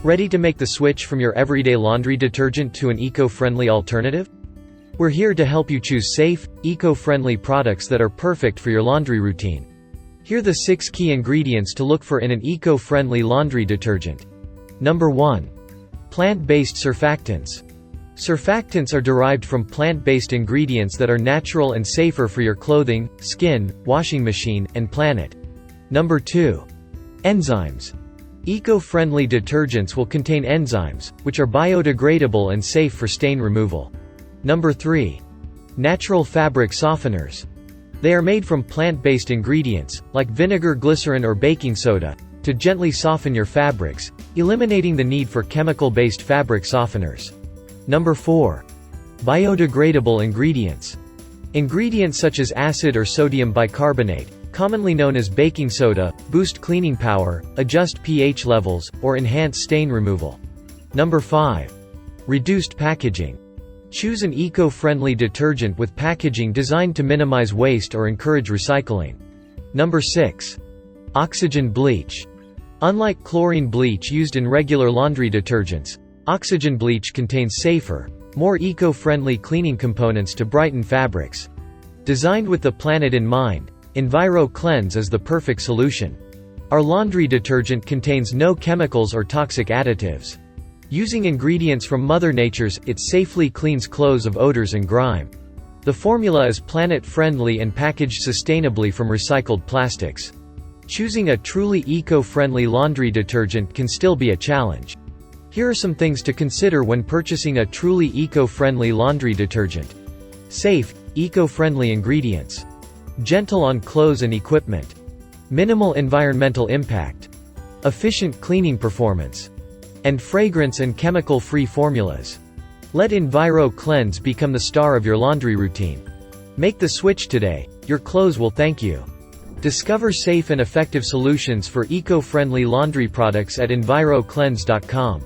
Ready to make the switch from your everyday laundry detergent to an eco-friendly alternative? We're here to help you choose safe, eco-friendly products that are perfect for your laundry routine. Here are the 6 key ingredients to look for in an eco-friendly laundry detergent. Number 1. Plant-based surfactants. Surfactants are derived from plant-based ingredients that are natural and safer for your clothing, skin, washing machine, and planet. Number 2. Enzymes. Eco-friendly detergents will contain enzymes, which are biodegradable and safe for stain removal. Number 3. Natural fabric softeners. They are made from plant-based ingredients, like vinegar, glycerin, or baking soda, to gently soften your fabrics, eliminating the need for chemical-based fabric softeners. Number 4. Biodegradable ingredients. Ingredients such as acid or sodium bicarbonate, commonly known as baking soda, boost cleaning power, adjust pH levels, or enhance stain removal. Number 5. Reduced packaging. Choose an eco-friendly detergent with packaging designed to minimize waste or encourage recycling. Number 6. Oxygen bleach. Unlike chlorine bleach used in regular laundry detergents, oxygen bleach contains safer, more eco-friendly cleaning components to brighten fabrics. Designed with the planet in mind, EnviroKlenz is the perfect solution. Our laundry detergent contains no chemicals or toxic additives. Using ingredients from Mother Nature's, it safely cleans clothes of odors and grime. The formula is planet-friendly and packaged sustainably from recycled plastics. Choosing a truly eco-friendly laundry detergent can still be a challenge. Here are some things to consider when purchasing a truly eco-friendly laundry detergent. Safe, eco-friendly ingredients. Gentle on clothes and equipment. Minimal environmental impact. Efficient cleaning performance. And fragrance and chemical-free formulas. Let EnviroKlenz become the star of your laundry routine. Make the switch today, your clothes will thank you. Discover safe and effective solutions for eco-friendly laundry products at EnviroKlenz.com.